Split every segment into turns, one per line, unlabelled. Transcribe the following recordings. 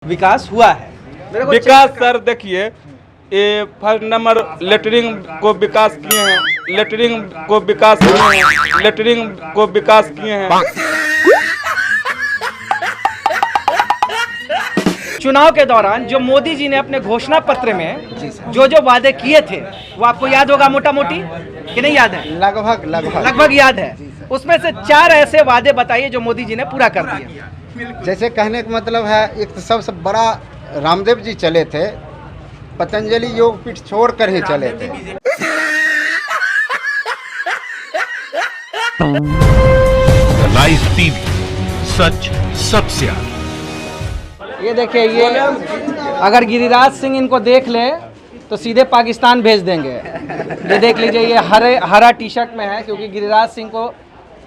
विकास हुआ है।
विकास सर देखिए, ये फर्स्ट नंबर लेटरिंग को विकास किए हैं, लेटरिंग को विकास किए हैं, लेटरिंग को विकास किए हैं।
चुनाव के दौरान जो मोदी जी ने अपने घोषणा पत्र में जो जो वादे किए थे वो आपको याद होगा मोटा मोटी कि नहीं याद है? लगभग याद है। उसमें से 4 ऐसे वादे बताइए जो मोदी जी ने पूरा कर दिया।
जैसे कहने का मतलब है, एक तो सबसे बड़ा रामदेव जी चले थे, पतंजलि योग पीठ छोड़ कर ही चले थे।
लाइव टीवी, सच सबसे आगे।
ये देखिए, ये अगर गिरिराज सिंह इनको देख ले तो सीधे पाकिस्तान भेज देंगे। ये देख लीजिए, ये हरा टी शर्ट में है क्योंकि गिरिराज सिंह को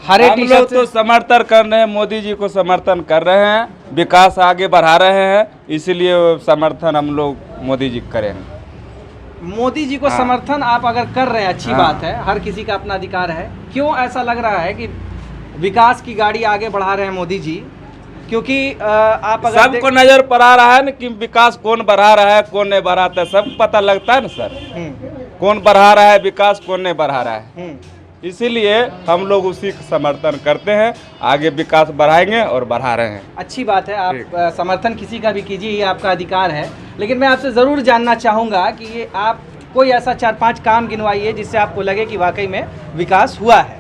हरे
हम
टी
लोग
शर्ट
तो समर्थन कर रहे हैं, मोदी जी को समर्थन कर रहे हैं, विकास आगे बढ़ा रहे हैं, इसीलिए समर्थन हम लोग मोदी जी करेंगे।
मोदी जी को समर्थन आप अगर कर रहे हैं, अच्छी बात है, हर किसी का अपना अधिकार है। क्यों ऐसा लग रहा है कि विकास की गाड़ी आगे बढ़ा रहे हैं मोदी जी? क्योंकि आप अगर
सबको नजर पर आ रहा है ना कि विकास कौन बढ़ा रहा है, कौन नहीं बढ़ाता है, सब पता लगता है ना सर, कौन बढ़ा रहा है विकास, कौन नहीं बढ़ा रहा है। इसीलिए हम लोग उसी का समर्थन करते हैं, आगे विकास बढ़ाएंगे और बढ़ा रहे हैं।
अच्छी बात है, आप समर्थन किसी का भी कीजिए, ये आपका अधिकार है। लेकिन मैं आपसे ज़रूर जानना चाहूँगा कि ये आप कोई ऐसा 4-5 काम गिनवाइए जिससे आपको लगे कि वाकई में विकास हुआ है।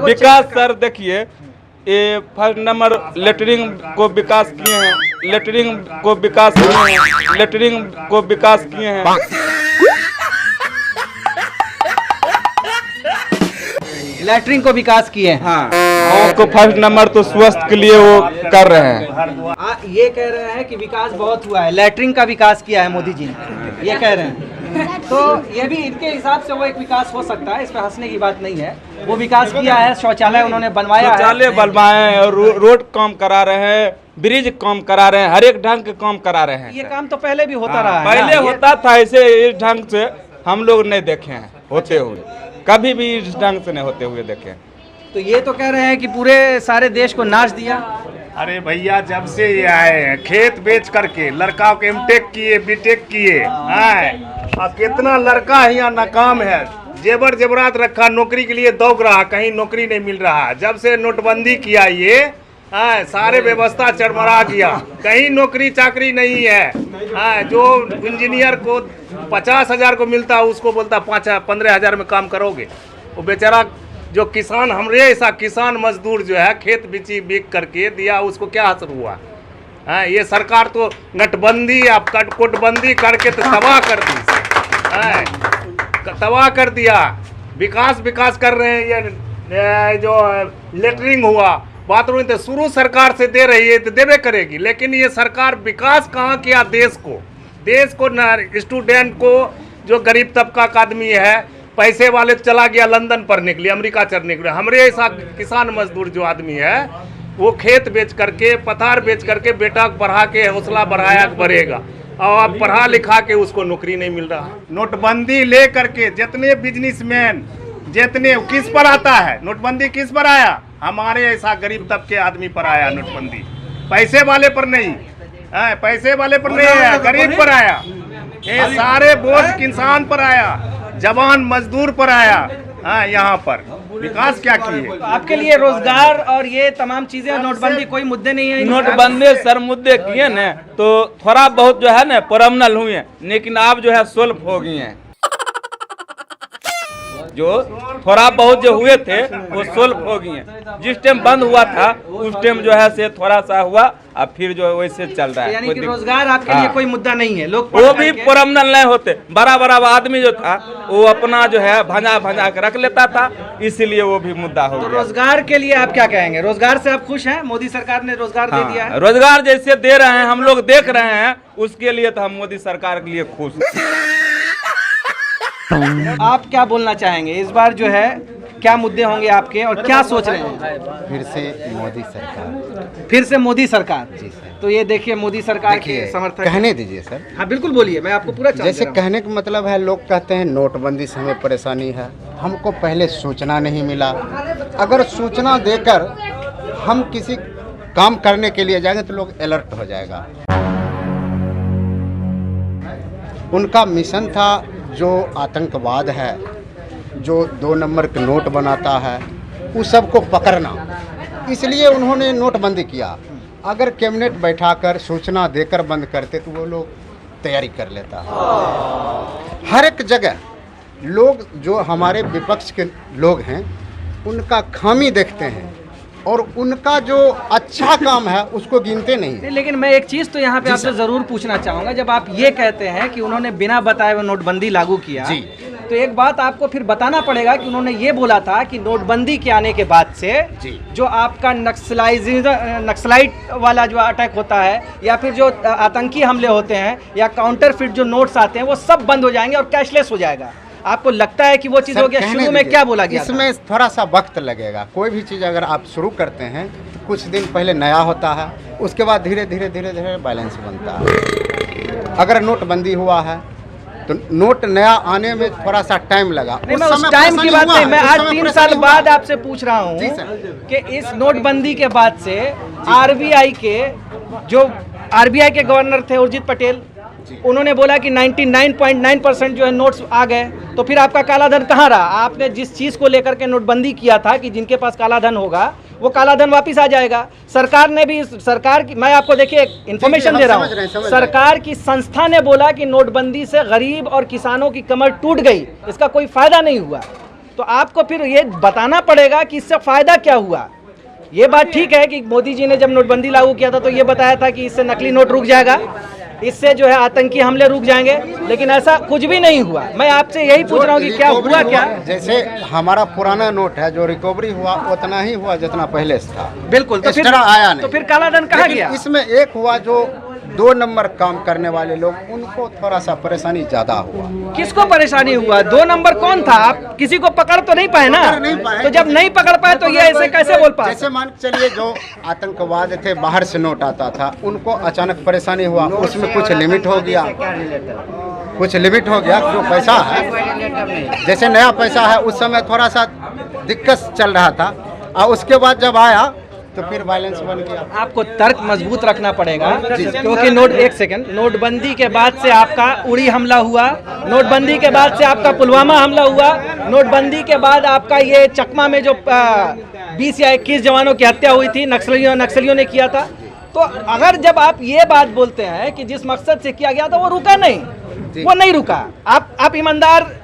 विकास सर देखिए, ये फर्स्ट नंबर लेटरिंग को विकास किए हैं, लेटरिंग को विकास किए हैं, लेटरिंग को विकास किए हैं।
लैटरिन को विकास किए हैं।
हाँ, गाँव को फर्स्ट नंबर तो स्वास्थ्य के लिए वो कर रहे हैं।
ये कह रहे हैं कि विकास बहुत हुआ है, लैटरिन का विकास किया है मोदी जी ने, ये कह रहे हैं। तो ये भी इनके हिसाब से वो एक विकास हो सकता है, इसमें हंसने की बात नहीं है। वो विकास किया है, शौचालय उन्होंने बनवाया है,
शौचालय बनवाए और रोड काम करा रहे हैं, ब्रिज काम करा रहे हैं, हर एक ढंग के काम करा रहे हैं।
ये काम तो पहले भी होता रहा है।
पहले होता था ऐसे, इस ढंग से हम लोग नहीं देखे हैं होते हुए, कभी भी इस ढंग से नहीं होते हुए देखे।
तो ये तो कह रहे हैं कि पूरे सारे देश को नाच दिया।
अरे भैया, जब से ये आए हैं खेत बेच करके, लड़का को एमटेक किए, बीटेक किए, और कितना लड़का यहाँ नाकाम है, जेवर जेवरात रखा, नौकरी के लिए दौड़ रहा, कहीं नौकरी नहीं मिल रहा। जब से नोटबंदी किया ये सारे व्यवस्था चरमरा गया, कहीं नौकरी चाकरी नहीं है। जो इंजीनियर को 50,000 को मिलता है उसको बोलता 15,000 में काम करोगे। वो बेचारा जो किसान, हमरे ऐसा किसान मजदूर जो है खेत बिक करके दिया, उसको क्या असर हुआ? ये सरकार तो नटबंदी, आप कोटबंदी करके तो तबाह कर दी, तबाह कर दिया। विकास कर रहे हैं। ये जो लेटरिंग हुआ, बाथरूम तो शुरू सरकार से दे रही है तो देवे करेगी, लेकिन ये सरकार विकास कहाँ किया? देश को स्टूडेंट को, जो गरीब तबका का आदमी है, पैसे वाले चला गया लंदन पढ़ने के लिए, अमेरिका चढ़ने के लिए। हमारे ऐसा किसान मजदूर जो आदमी है, वो खेत बेच करके, पथार बेच करके बेटा को पढ़ा के हौसला बढ़ाया बढ़ेगा, और अब पढ़ा लिखा के उसको नौकरी नहीं मिल रहा। नोटबंदी ले करके जितने बिजनेसमैन, जितने किस पर आता है नोटबंदी? किस पर आया? हमारे ऐसा गरीब तबके आदमी पर आया नोटबंदी, पैसे वाले पर नहीं, पैसे वाले पर नहीं आया, गरीब पर आया। ये सारे बोझ किसान पर आया, जवान मजदूर पर आया। यहाँ पर विकास क्या किए?
आपके लिए रोजगार और ये तमाम चीजें, नोटबंदी कोई मुद्दे नहीं है?
नोटबंदी सर मुद्दे किए न, तो थोड़ा बहुत जो है ना परमनल हुए, लेकिन आप जो है सोल्व हो गए हैं। जो थोड़ा बहुत जो हुए थे वो सोल्व हो गए हैं। जिस टाइम बंद हुआ था उस टाइम जो है से थोड़ा सा हुआ, अब फिर जो वैसे चल रहा है।
यानी कि रोजगार आपके लिए कोई मुद्दा नहीं है? लोग
वो भी परमनल नहीं होते, बड़ा आदमी जो था वो अपना जो है भंजा के रख लेता था, इसीलिए वो भी मुद्दा हो गया।
रोजगार के लिए आप क्या कहेंगे? रोजगार से आप खुश हैं? मोदी सरकार ने रोजगार दे दिया है।
रोजगार जैसे दे रहे हैं, हम लोग देख रहे हैं, उसके लिए तो हम मोदी सरकार के लिए खुश हैं।
आप क्या बोलना चाहेंगे इस बार जो है, क्या मुद्दे होंगे आपके और क्या सोच रहे हैं?
फिर से मोदी सरकार,
फिर से मोदी सरकार।
जी सर।
तो ये देखिए, मोदी सरकार के समर्थक
कहने दीजिए सर।
हाँ बिल्कुल बोलिए, मैं आपको पूरा
जैसे कहने का मतलब है, लोग कहते हैं नोटबंदी से हमें परेशानी है, हमको पहले सूचना नहीं मिला। अगर सूचना देकर हम किसी काम करने के लिए जाएंगे तो लोग अलर्ट हो जाएगा। उनका मिशन था जो आतंकवाद है, जो 2 नंबर के नोट बनाता है, उस सबको पकड़ना। इसलिए उन्होंने नोटबंदी किया। अगर कैबिनेट बैठाकर सूचना देकर बंद करते तो वो लोग तैयारी कर लेता। हर एक जगह लोग जो हमारे विपक्ष के लोग हैं उनका खामी देखते हैं और उनका जो अच्छा काम है उसको गिनते नहीं।
लेकिन मैं एक चीज़ तो यहाँ पे आपसे ज़रूर पूछना चाहूँगा, जब आप ये कहते हैं कि उन्होंने बिना बताए हुए नोटबंदी लागू किया,
जी,
तो एक बात आपको फिर बताना पड़ेगा कि उन्होंने ये बोला था कि नोटबंदी के आने के बाद से जो आपका नक्सलाइट वाला जो अटैक होता है या फिर जो आतंकी हमले होते हैं या काउंटरफिट जो नोट्स आते हैं वो सब बंद हो जाएंगे और कैशलेस हो जाएगा। आपको लगता है कि वो चीज़ हो गया? शुरू में क्या बोला गया?
इसमें थोड़ा सा वक्त लगेगा। कोई भी चीज़ अगर आप शुरू करते हैं तो कुछ दिन पहले नया होता है, उसके बाद धीरे धीरे बैलेंस बनता है। अगर नोटबंदी हुआ है तो नोट नया आने में थोड़ा सा टाइम लगा।
नहीं, मैं उस टाइम की बात नहीं, मैं आज 3 साल बाद आपसे पूछ रहा हूँ कि इस नोटबंदी के बाद से आरबीआई के गवर्नर थे उर्जित पटेल, उन्होंने बोला कि 99.9% जो है नोट्स आ गए, तो फिर आपका काला धन कहाँ रहा? आपने जिस चीज़ को लेकर के नोटबंदी किया था कि जिनके पास काला धन होगा वो काला धन वापिस आ जाएगा। सरकार ने भी, सरकार की, मैं आपको देखिए इन्फॉर्मेशन दे रहा हूँ, सरकार की संस्था ने बोला कि नोटबंदी से गरीब और किसानों की कमर टूट गई, इसका कोई फायदा नहीं हुआ। तो आपको फिर ये बताना पड़ेगा कि इससे फायदा क्या हुआ। ये बात ठीक है कि मोदी जी ने जब नोटबंदी लागू किया था तो ये बताया था कि इससे नकली नोट रुक जाएगा, इससे जो है आतंकी हमले रुक जाएंगे, लेकिन ऐसा कुछ भी नहीं हुआ। मैं आपसे यही पूछ रहा हूँ कि क्या हुआ क्या?
जैसे हमारा पुराना नोट है, जो रिकवरी हुआ उतना ही हुआ जितना पहले से था।
बिल्कुल, तो फिर
आया नहीं।
तो फिर काला धन कहाँ गया?
इसमें एक हुआ जो 2 नंबर काम करने वाले लोग, उनको थोड़ा सा परेशानी ज्यादा हुआ।
किसको परेशानी हुआ? 2 नंबर कौन था? आप किसी को पकड़ तो नहीं पाए ना? तो जब नहीं पकड़ पाए तो ये ऐसे कैसे बोल पाए?
जैसे मान के चलिए जो आतंकवाद थे, बाहर से नोट आता था, उनको अचानक परेशानी हुआ, उसमें कुछ लिमिट हो गया, जो पैसा है, जैसे नया पैसा है उस समय थोड़ा सा दिक्कत चल रहा था, और उसके बाद जब आया तो फिर वायलेंस बन गया।
आपको तर्क मजबूत रखना पड़ेगा, क्योंकि नोटबंदी के बाद से आपका उड़ी हमला हुआ, नोटबंदी के बाद से आपका पुलवामा हमला हुआ, नोटबंदी के बाद आपका ये चकमा में जो 20 या 21 जवानों की हत्या हुई थी, नक्सलियों ने किया था। तो अगर जब आप ये बात बोलते हैं कि जिस मकसद से किया गया था वो रुका नहीं, वो नहीं रुका, आप ईमानदार,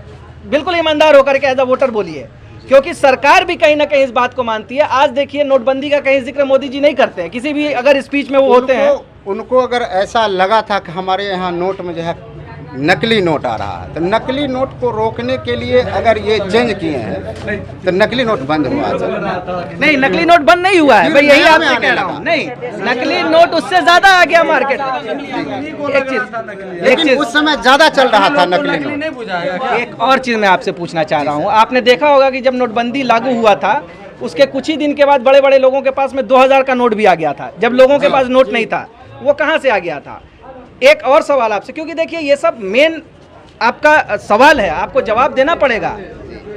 बिल्कुल ईमानदार होकर के एज अ वोटर बोलिए, क्योंकि सरकार भी कहीं ना कहीं इस बात को मानती है। आज देखिए नोटबंदी का कहीं जिक्र मोदी जी नहीं करते हैं, किसी भी अगर स्पीच में वो होते हैं।
उनको अगर ऐसा लगा था कि हमारे यहाँ नोट में जो है नकली नोट आ रहा है, तो नकली नोट को रोकने के लिए अगर ये चेंज किए हैं तो नकली नोट बंद हुआ।
नहीं, नकली नोट बंद नहीं हुआ है, मैं यही आपसे कह रहा हूँ। नहीं, नकली नोट उससे ज्यादा आ गया मार्केट में। एक चीज
उस समय ज्यादा चल रहा था नकली नोट।
एक और चीज मैं आपसे पूछना चाह रहा हूँ, आपने देखा होगा कि जब नोटबंदी लागू हुआ था उसके कुछ ही दिन के बाद बड़े बड़े लोगों के पास में 2000 का नोट भी आ गया था। जब लोगों के पास नोट नहीं था, वो कहाँ से आ गया था? एक और सवाल आपसे, क्योंकि देखिए ये सब मेन आपका सवाल है, आपको जवाब देना पड़ेगा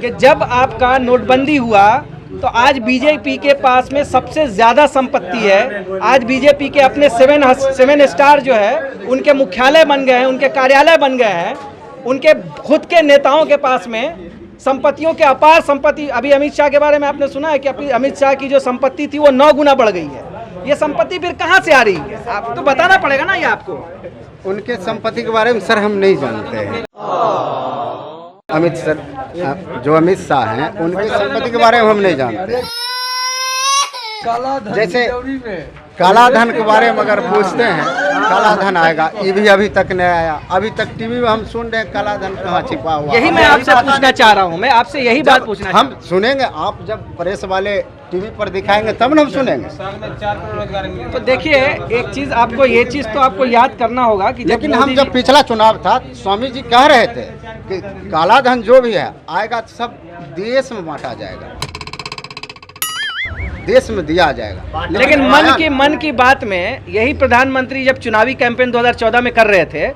कि जब आपका नोटबंदी हुआ तो आज बीजेपी के पास में सबसे ज़्यादा संपत्ति है। आज बीजेपी के अपने 7 स्टार जो है उनके मुख्यालय बन गए हैं, उनके कार्यालय बन गए हैं, उनके खुद के नेताओं के पास में संपत्तियों के अपार संपत्ति। अभी अमित शाह के बारे में आपने सुना है कि अमित शाह की जो संपत्ति थी वो 9 गुना बढ़ गई है। ये संपत्ति फिर कहाँ से आ रही है? आप तो बताना पड़ेगा ना ये आपको।
उनके संपत्ति के बारे में सर हम नहीं जानते हैं। अमित शाह हैं, उनकी संपत्ति के बारे में हम नहीं जानते। जैसे काला धन के बारे में अगर पूछते हैं, काला धन आएगा, ये भी अभी तक नहीं आया। अभी तक टीवी में हम सुन रहे हैं काला धन कहाँ छिपा हुआ।
यही मैं आपसे पूछना चाह रहा हूँ, मैं आपसे यही बात पूछना
हम सुनेंगे। आप जब प्रेस वाले टीवी पर दिखाएंगे तब न हम सुनेंगे।
तो देखिए एक चीज, आपको ये चीज तो आपको याद करना होगा कि
लेकिन हम जब पिछला चुनाव था, स्वामी जी कह रहे थे कि काला धन जो भी है आएगा तो सब देश में बांटा जाएगा, देश में दिया जाएगा।
लेकिन मन की बात में यही प्रधानमंत्री जब चुनावी कैंपेन 2014 में कर रहे थे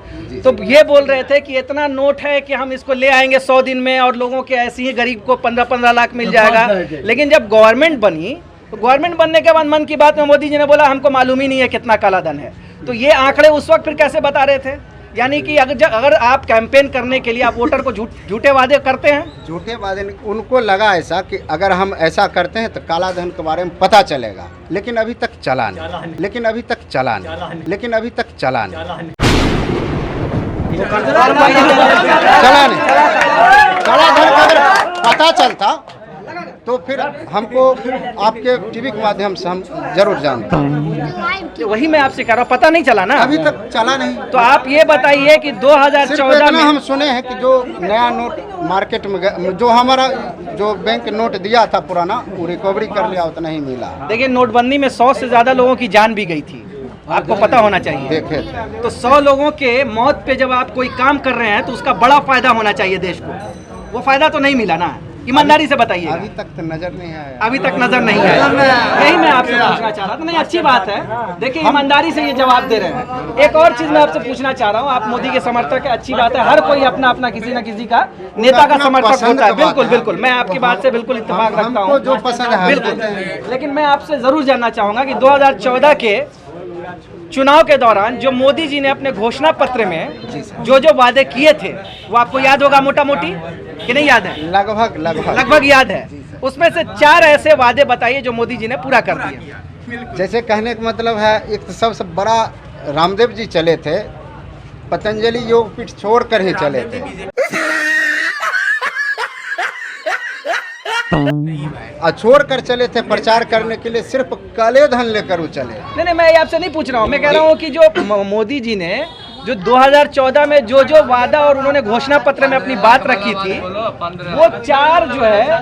तो ये बोल रहे थे कि इतना नोट है कि हम इसको ले आएंगे 100 दिन में और लोगों के ऐसे ही गरीब को 15-15 लाख मिल जाएगा। लेकिन जब गवर्नमेंट बनी तो गवर्नमेंट बनने के बाद मन की बात में मोदी जी ने बोला हमको मालूम ही नहीं है कितना काला धन है। तो ये आंकड़े उस वक्त फिर कैसे बता रहे थे? यानी कि अगर आप कैंपेन करने के लिए आप वोटर को झूठे वादे करते हैं।
झूठे वादे नहीं, उनको लगा ऐसा कि अगर हम ऐसा करते हैं तो काला धन के बारे में पता चलेगा, लेकिन अभी तक चला नहीं, लेकिन अभी तक चला नहीं, लेकिन अभी तक चला नहीं, चला नहीं। काला धन का अगर पता चलता तो फिर हमको आपके टीवी के माध्यम से हम जरूर जानते हैं।
वही मैं आपसे कह रहा हूँ, पता नहीं चला ना,
अभी तक चला नहीं।
तो आप ये बताइए कि 2014 में
हम सुने हैं कि जो नया नोट मार्केट में जो हमारा जो बैंक नोट दिया था पुराना, वो रिकवरी कर लिया, उतना ही मिला।
देखिए नोटबंदी में 100 से ज्यादा लोगों की जान भी गई थी, आपको पता होना चाहिए।
देखे
तो 100 लोगों के मौत पे जब आप कोई काम कर रहे हैं तो उसका बड़ा फायदा होना चाहिए देश को, वो फायदा तो नहीं मिला ना, ईमानदारी से बताइए।
अभी तक तो नजर नहीं आया,
अभी तक नजर नहीं आया, यही मैं आपसे पूछना चाह रहा था। नहीं अच्छी बात है, देखिए ईमानदारी से ये जवाब दे रहे हैं। एक और चीज मैं आपसे पूछना चाह रहा हूँ, आप मोदी के समर्थक है, अच्छी बात है, हर कोई अपना अपना किसी न किसी का नेता का समर्थक होता है, बिल्कुल बिल्कुल, मैं आपकी बात से बिल्कुल इत्तेफाक रखता हूँ,
जो पसंद है
बिल्कुल। लेकिन मैं आपसे जरूर जानना चाहूंगा कि 2014 के चुनाव के दौरान जो मोदी जी ने अपने घोषणा पत्र में जो वादे किए थे, वो आपको याद होगा मोटा मोटी कि नहीं याद है? लगभग याद है। उसमें से 4 ऐसे वादे बताइए जो मोदी जी ने पूरा कर दिए।
जैसे कहने का मतलब है, एक तो सबसे बड़ा रामदेव जी चले थे, पतंजलि योग पीठ छोड़कर ही चले थे, और छोड़कर चले थे प्रचार करने के लिए, सिर्फ काले धन लेकर वो चले।
नहीं, मैं आपसे नहीं पूछ रहा हूँ, मैं कह रहा हूँ कि जो मोदी जी ने जो 2014 में जो वादा और उन्होंने घोषणा पत्र में अपनी बात रखी थी, वो 4 जो है,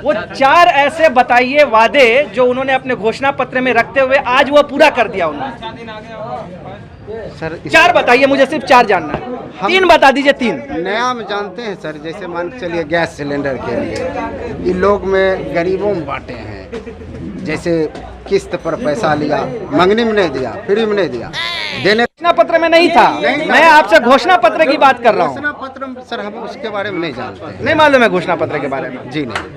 वो 4 ऐसे बताइए वादे जो उन्होंने अपने घोषणा पत्र में रखते हुए आज वो पूरा कर दिया उन्होंने।
सर
4 बताइए, मुझे सिर्फ 4 जानना है। 3 बता दीजिए। 3
नया में जानते हैं सर, जैसे मान के चलिए गैस सिलेंडर के लिए ये लोग में गरीबों में बांटे हैं, जैसे किस्त पर पैसा लिया, मंगनी में नहीं दिया, फ्री में नहीं दिया, देने
घोषणा पत्र में नहीं था। मैं आपसे घोषणा पत्र की बात कर रहा हूँ।
घोषणा पत्र में सर हम उसके बारे में नहीं जानते,
नहीं मालूम है घोषणा पत्र के बारे में?
जी नहीं।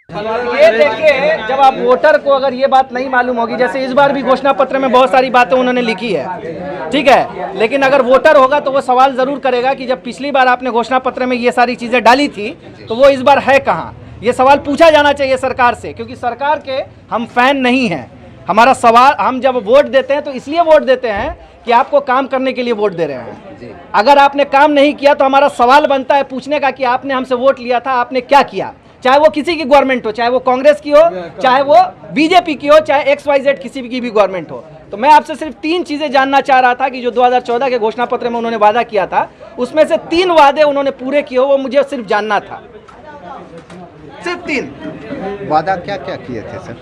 ये देखिए, जब आप वोटर को अगर ये बात नहीं मालूम होगी, जैसे इस बार भी घोषणा पत्र में बहुत सारी बातें उन्होंने लिखी है, ठीक है, लेकिन अगर वोटर होगा तो वो सवाल जरूर करेगा कि जब पिछली बार आपने घोषणा पत्र में ये सारी चीजें डाली थी तो वो इस बार है कहाँ। ये सवाल पूछा जाना चाहिए सरकार से, क्योंकि सरकार के हम फैन नहीं हैं। हमारा सवाल, हम जब वोट देते हैं तो इसलिए वोट देते हैं कि आपको काम करने के लिए वोट दे रहे हैं। अगर आपने काम नहीं किया तो हमारा सवाल बनता है पूछने का कि आपने हमसे वोट लिया था, आपने क्या किया, चाहे वो किसी की गवर्नमेंट हो, चाहे वो कांग्रेस की हो, चाहे वो बीजेपी की हो, चाहे XYZ किसी की भी गवर्नमेंट हो। तो मैं आपसे सिर्फ 3 चीजें जानना चाह रहा था कि जो 2014 के घोषणा पत्र में उन्होंने वादा किया था, उसमें से 3 वादे उन्होंने पूरे किए हो, वो मुझे सिर्फ जानना था, सिर्फ 3
वादा क्या क्या किए थे सर?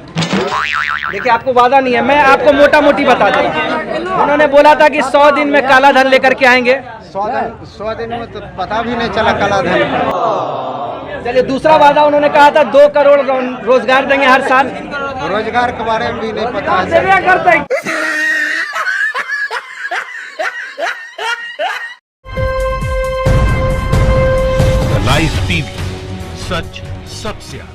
देखिए आपको वादा नहीं है, मैं आपको मोटा मोटी बता दूं। उन्होंने बोला था कि 100 दिन में काला धन लेकर के आएंगे।
100 दिन में तो पता भी नहीं चला काला धन।
चलिए, दूसरा वादा उन्होंने कहा था 2 करोड़ रोजगार देंगे हर साल।
रोजगार के बारे में भी नहीं पता है।
करते
लाइव टीवी, सच सबसे आगे।